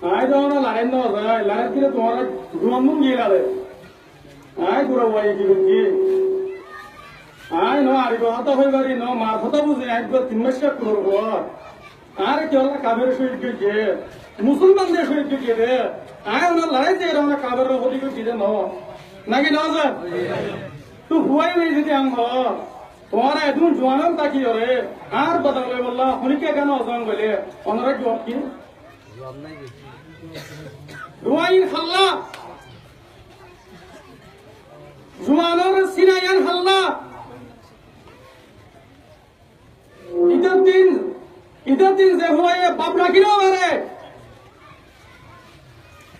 আয় তো না লাইন না যায় লাইন কিনে তোমার জন্মুন গিয়ে লালে আয় পুরো বই কি বুঝি আয় ন আরি কথা হইবারি ন মার কথা বুঝি একবার 3 মাস করব আর কি হল কাবের শহীদ গিয়ে মুসলমানদের শহীদ গিয়ে রে আয় না লড়াই যে আমরা কাবের হদি গিয়ে ন নাকি না যা তুই হুয়াই নাই যদি আম তোমার একদম জোয়ানাম তাকি রে আর বদলে বললা হনিকে কেন অজন বলে অনরা জবাব কি রুয়াইন হাল্লা জুমানোর সিনায়ান হাল্লা ঈদের দিন যে হুয়াইয়ে বাপ রাখিল মারে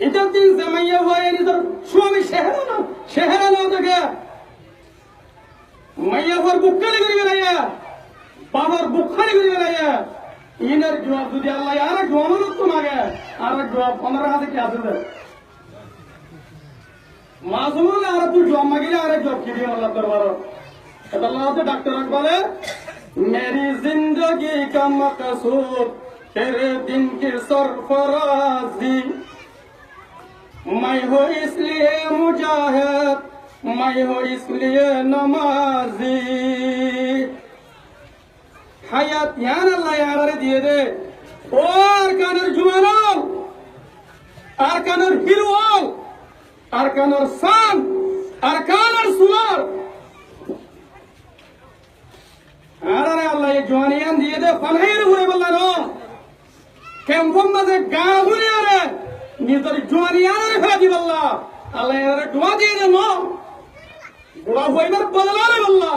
ঈদের দিন যে মাইয়া হুয়াইয়ে নিজের স্বামী সেহেরানো থেকে মাইয়া হওয়ার বুকখালি করে বেড়াইয়া বাবার বুকখালি করে বেড়াইয়া ইনের জবাব যদি আল্লাহ আর এক অনুরোধ তো মাগে আর এক জবাব 15 হাতে কি আছে মাসুমুল আর তুই জবাব মাগিলে আর এক জবাব কি দিয়ে আল্লাহ দরবার এটা আল্লাহ হচ্ছে ডাক্তার বলে मेरी जिंदगी का मकसूद तेरे दिन की सरफराजी मैं हो इसलिए मुजाहिद मैं हो इसलिए नमाजी হায়াত ইয়ান আল্লাহ ইয়ারে দিয়ে দে ও আরকানের জুমানো আরকানের হিরো আরকানের সান আরকানের সুলার আরে আল্লাহ এই জওয়ানিয়ান দিয়ে দে ফালহের হয়ে বললা নো কেমন মাঝে গা ঘুরে আরে নিজের জওয়ানিয়ানের ফেলা দি বললা আল্লাহ এর দোয়া দিয়ে দে নো বুড়া হইবার বদলালে বললা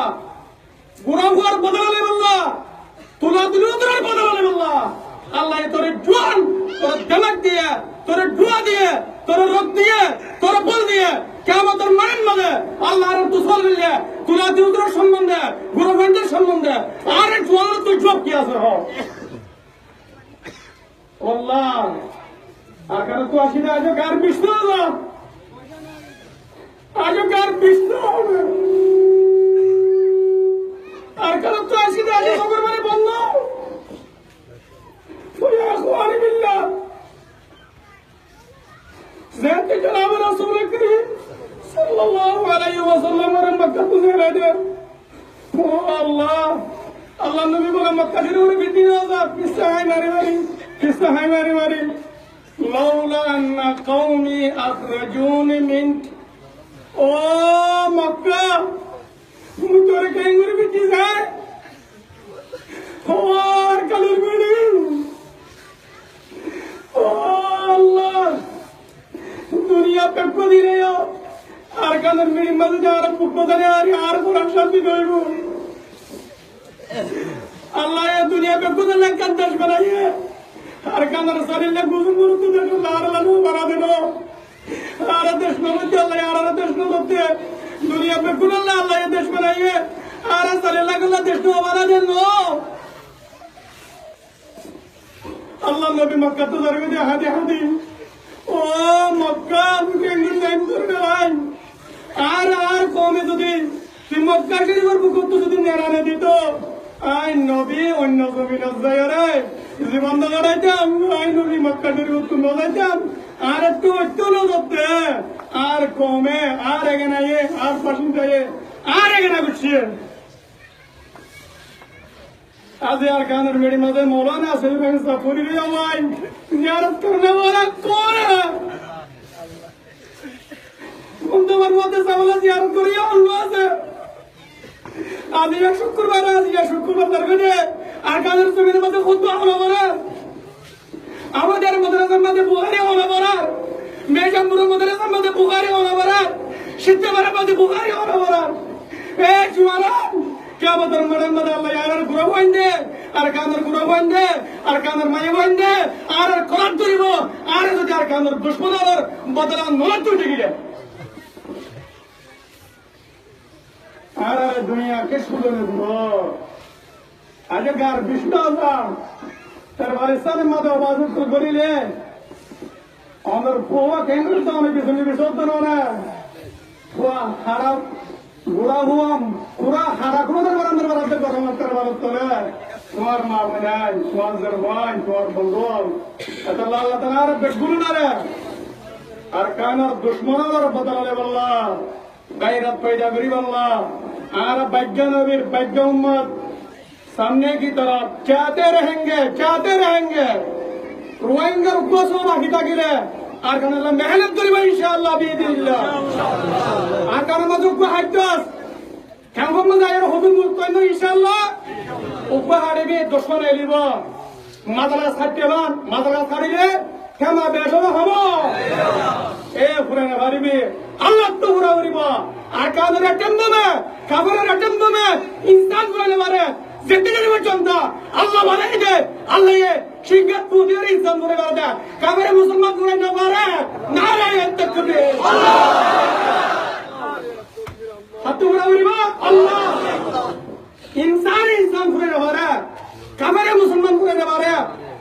বুড়া হওয়ার বদলালে বললা তোলা দিলেও তোর বদলালে বললা আল্লাহ তোর জোয়ান তোর দেমাগ দিয়ে তোর দোয়া দিয়ে তোর রোগ দিয়ে তোর বল দিয়ে কিয়ামতের মানের মাঝে আল্লাহর দুসল মিলে তোলা দিলেও তোর সম্বন্ধে গুরুবন্ধের সম্বন্ধে আর এক জোয়ান তুই জব কি আছে হ আল্লাহ আর কারো তো আসি না আজও কার বিষ্ণু আজও কার বিষ্ণু হবে আর কারো তো আসি না আজও খবর মানে বন্ধ يا اخواني بالله زيادة جناب رسول الكريم صلى الله عليه وسلم مكة زيادة الله الله النبي بقى مكة زيادة بدين هذا قصة هاي ماري لولا أن قومي أخرجوني من مكة متورك ينقر بتزاي और कलर में अल्लाह दुनिया पे कोई नहीं हो আর কানের মেয়ে মাঝে যার বুক বদলে আর কোরআন শান্তি দেবো আল্লাহ এই দুনিয়া पे कोई नहीं कंदश बनाइए আর কানের শরীর ने गुजर गुजर तो देखो लार लानो बना देनो আর দেশ নবতে আল্লাহ আর দেশ নবতে दुनिया पे कोई अल्लाह ये देश बनाइए আর শরীর লাগলা দেশ নো बना देनो আল্লাহ নবী মক্কা তো ধরবে যে হাদি ও মক্কা মুখে নির্ণয় করবে ভাই আর কমে যদি তুই মক্কা শরীফের বুক তো যদি নেরানে দিত আই নবী অন্য জমিন যায় রে জীবন দাঁড়াইতাম আই নবী মক্কা শরীফ তো নজাইতাম আর একটু একটু নজরতে আর কমে আর এখানে আর পাশিন যায় আর এখানে গুছিয়ে आज यार कानर मेरी मदर मौलाना सलीम सफूरी भी हमारी जियारत करने वाला कौन है उन तो मरवाते सवाल जियारत करिए अल्लाह से आज ये शुक्रवार दरगने আর কানের জমিনের মধ্যে খুতবা হলো বলা আমাদের মাদ্রাসার মধ্যে বুখারী হলো বলা মেজামপুরের মাদ্রাসার মধ্যে বুখারী হলো বলা সিদ্ধবারের মধ্যে বুখারী হলো বলা এ জুয়ানা কিয়ামতের মাঠের মধ্যে আল্লাহ আর গুরু বন্ধে আর কানের গুরু বন্ধে আর কানের মায়ে বন্ধে আর করার ধরিব আর যদি আর কানের দুশ্মনের বদলা নয় তুই গিয়ে আর দুনিয়া কে শুনে নেব আগে গার বিষ্ণু আল্লাহ তার বারিস্তানের মধ্যে অবাজুত করিলে আমার পোয়া কেন্দ্র তো আমি পিছনে বিসর্জন না পোয়া খারাপ বুড়া হুয়াম পুরা হারা কোনো বারান্দার বারান্দার কথা মাত্র বারত তোলে তোমার মা বোনাই তোমার জরবান তোমার বন্ধু এটা আল্লাহ তাআলার বেগুন না রে আর কানার দুশ্মনের বদলে বল্লা গায়রত পয়দা করি বল্লা আর भाग्य नबीर भाग्य उम्मत सामने की तरफ चाहते रहेंगे रोएंगे रुको सोना हिता गिरे আর কারণ আল্লাহ মেহনত করিব ইনশাআল্লাহ বিইদিল্লাহ আর কারণ মজুক হাইদাস কেমন মজায়ের হুকুম কইন ইনশাআল্লাহ উপহারে বে দুশমন এলিব মাদ্রাসা ছাড়তেবান মাদ্রাসা ছাড়িলে কেমা বেশব হব এ পুরানা বাড়িবে আল্লাহ তো পুরা করিব আর কারণ রেটেমবে কাবরের রেটেমবে ইনসান পুরানা বারে জিন্দেগি পর্যন্ত আল্লাহ বানাই দে আল্লাহ এ শিঙ্গাত পুদির ইনসান করে দাও কাবরে মুসলমান করে না পারে নারায়ে তাকবীর আল্লাহ হাত উড়া উড়িবা আল্লাহ ইনসান করে না পারে কাবরে মুসলমান করে না পারে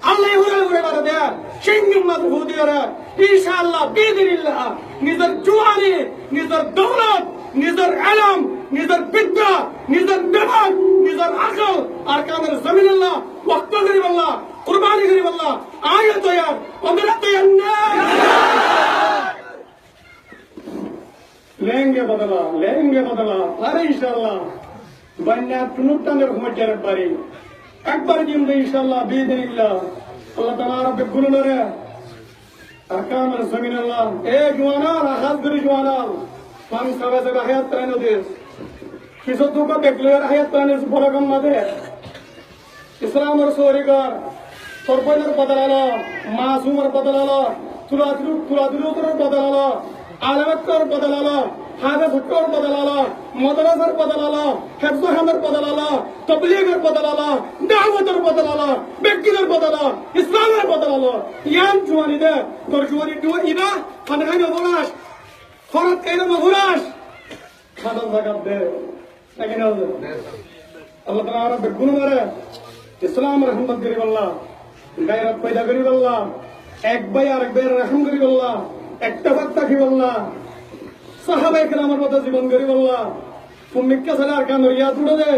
আল্লাহ উড়া করে দে শিঙ্গি মজবুতি করে ইনশাআল্লাহ বিদিনিল্লাহ নিজের জওয়ানি নিজের দৌলত নিজের ইলম নিজের বিদ্যা নিজের দিমাগ নিজের আকল আর কামের জমিন আল্লাহ ওয়াক্ত করিব আল্লাহ কুরবানি করিব আল্লাহ আয়াত তৈয়ার ওমরাত তৈয়ার না लेंगे बदला अरे इंशाल्लाह बन्या तुनुटांगर हुमजार बारी একবার জিমদে ইনশাআল্লাহ বিদিনিল্লাহ আল্লাহ তাআলা রব্বে গুলুনরে আকামের জমিন আল্লাহ এ জওয়ানা আখাজ করি জওয়ানা পান সাবাজে হায়াত ত্রাণ দেশ কিছু দুঃখ দেখলের হায়াত ত্রাণের বড় মাদে ইসলামের সরিগার সরপনের বদলালো মাসুমের বদলালো তুলাদুলুর বদলালো আলামতর বদলালো হাদিসের বদলালো মাদ্রাসার বদলালো হিফজুহামের বদলালো তাবলীগের বদলালো দাওয়াতের বদলালো ব্যক্তিদের বদলালো ইসলামের বদলালো ইয়ান জওয়ানি দে তোর জওয়ানি দুয়া ইবা ফানহাই নবলাস ফরাত কাইনা মহুরাস খাদাল জাকাত দে নাকি না আল্লাহ তাআলা রব্বে গুণরে ইসলাম রহমত করি আল্লাহ গায়রত পয়দা করি আল্লাহ এক ভাই আরেক ভাইয়ের রহম করি আল্লাহ একটাবাক থাকি আল্লাহ সাহাবায়ে কেরামের মতো জীবন করি আল্লাহ তুমিকে সালে আর কান রিয়াত উড়ে দে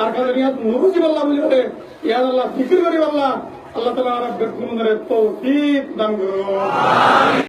আর কান রিয়াত নুরুজি আল্লাহ বলে ইয়া আল্লাহ ফিকির করি আল্লাহ আল্লাহ তাআলা রব্বে গুণরে তৌফিক দান করো